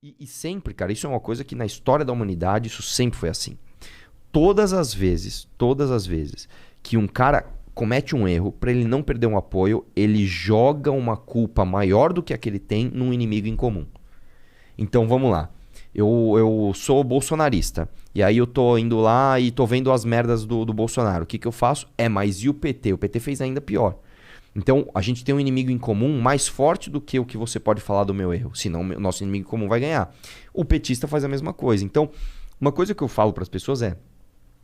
E sempre, cara, isso é uma coisa que na história da humanidade, isso sempre foi assim. Todas as vezes que um cara comete um erro, para ele não perder um apoio, ele joga uma culpa maior do que a que ele tem num inimigo em comum. Então vamos lá. Eu sou bolsonarista. E aí eu tô indo lá e tô vendo as merdas do Bolsonaro. O que eu faço? Mas e o PT? O PT fez ainda pior. Então a gente tem um inimigo em comum mais forte do que o que você pode falar do meu erro. Senão o nosso inimigo em comum vai ganhar. O petista faz a mesma coisa. Então, uma coisa que eu falo para as pessoas é: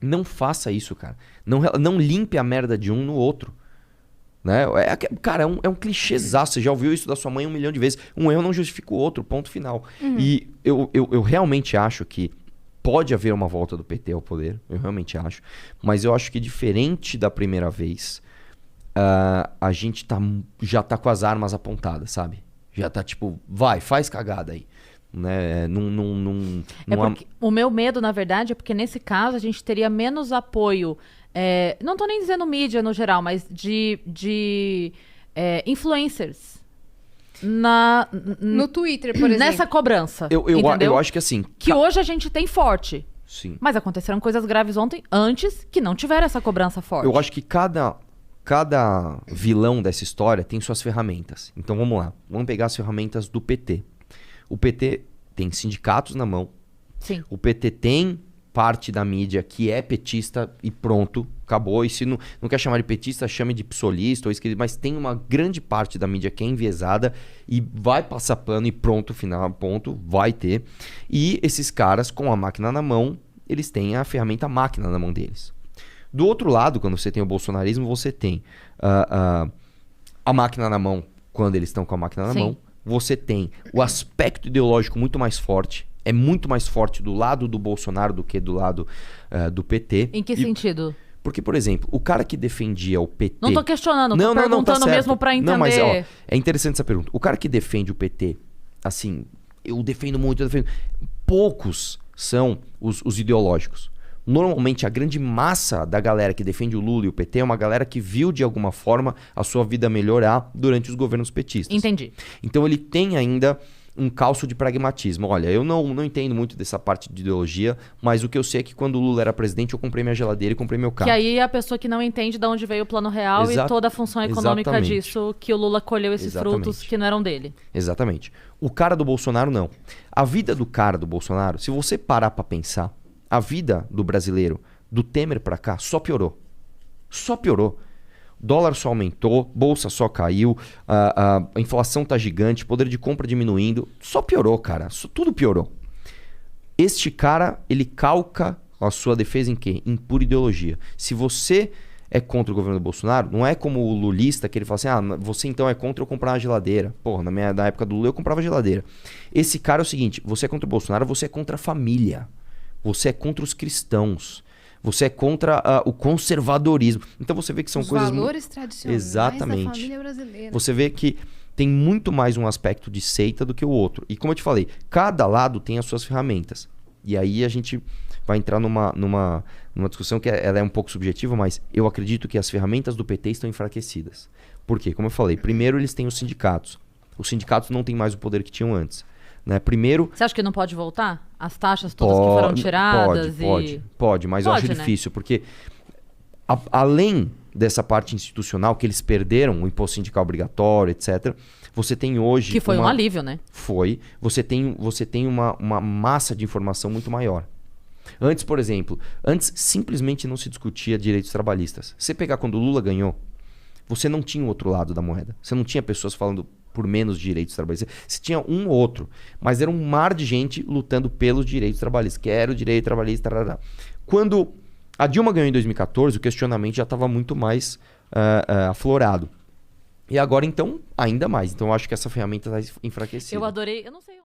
não faça isso, cara. Não limpe a merda de um no outro. Né? Cara, é um clichêzaço. Você já ouviu isso da sua mãe 1 milhão de vezes. Um erro não justifica o outro, ponto final. E eu realmente acho que pode haver uma volta do PT ao poder. Eu realmente acho. Mas eu acho que diferente da primeira vez, a gente já tá com as armas apontadas, sabe? Já tá tipo, faz cagada aí. Né? Porque o meu medo, na verdade, é porque nesse caso a gente teria menos apoio. Não tô nem dizendo mídia no geral, mas de influencers no Twitter, por exemplo. Nessa cobrança. Eu acho que assim. Que hoje a gente tem forte. Sim. Mas aconteceram coisas graves antes que não tiveram essa cobrança forte. Eu acho que cada vilão dessa história tem suas ferramentas. Então vamos lá. Vamos pegar as ferramentas do PT. O PT tem sindicatos na mão. Sim. O PT tem parte da mídia que é petista e pronto, acabou. E se não quer chamar de petista, chame de psolista ou esquerda, mas tem uma grande parte da mídia que é enviesada e vai passar pano e pronto, final, ponto, vai ter. E esses caras, com a máquina na mão, eles têm a ferramenta máquina na mão deles. Do outro lado, quando você tem o bolsonarismo, você tem a máquina na mão quando eles estão com a máquina na mão. Você tem o aspecto ideológico muito mais forte. É muito mais forte do lado do Bolsonaro do que do lado do PT. Em que sentido? Porque, por exemplo, o cara que defendia o PT... Não tô questionando, tô perguntando mesmo pra entender. Não, mas é interessante essa pergunta. O cara que defende o PT, assim, eu defendo muito, poucos são os ideológicos. Normalmente, a grande massa da galera que defende o Lula e o PT é uma galera que viu, de alguma forma, a sua vida melhorar durante os governos petistas. Entendi. Então, ele tem ainda um calço de pragmatismo. Olha, eu não entendo muito dessa parte de ideologia, mas o que eu sei é que quando o Lula era presidente, eu comprei minha geladeira e comprei meu carro. Que aí a pessoa que não entende de onde veio o plano real e toda a função econômica disso, que o Lula colheu esses frutos que não eram dele. Exatamente. O cara do Bolsonaro, não. A vida do cara do Bolsonaro, se você parar pra pensar, a vida do brasileiro, do Temer pra cá, só piorou. Só piorou. Dólar só aumentou, bolsa só caiu, a inflação tá gigante, poder de compra diminuindo. Só piorou, cara. Tudo piorou. Este cara, ele calca a sua defesa em quê? Em pura ideologia. Se você é contra o governo do Bolsonaro, não é como o lulista que ele fala assim, você então é contra eu comprar uma geladeira. Porra, na época do Lula eu comprava geladeira. Esse cara é o seguinte, você é contra o Bolsonaro, você é contra a família. Você é contra os cristãos. Você é contra o conservadorismo. Então você vê que são coisas... Os valores tradicionais da família brasileira. Você vê que tem muito mais um aspecto de seita do que o outro. E como eu te falei, cada lado tem as suas ferramentas. E aí a gente vai entrar numa discussão que ela é um pouco subjetiva, mas eu acredito que as ferramentas do PT estão enfraquecidas. Por quê? Como eu falei, primeiro eles têm os sindicatos. Os sindicatos não têm mais o poder que tinham antes. Né? Primeiro... Você acha que não pode voltar? As taxas todas que foram tiradas? Pode, mas eu acho difícil, porque além dessa parte institucional que eles perderam, o imposto sindical obrigatório, etc., você tem hoje... Que foi um alívio, né? Foi. Você tem uma massa de informação muito maior. Antes, por exemplo, simplesmente não se discutia direitos trabalhistas. Você pegar quando o Lula ganhou, você não tinha o outro lado da moeda. Você não tinha pessoas falando por menos direitos trabalhistas. Você tinha um ou outro, mas era um mar de gente lutando pelos direitos trabalhistas. Quero direito trabalhista. Tarará. Quando a Dilma ganhou em 2014, o questionamento já estava muito mais aflorado. E agora, então, ainda mais. Então, eu acho que essa ferramenta está enfraquecida. Eu adorei. Eu não sei.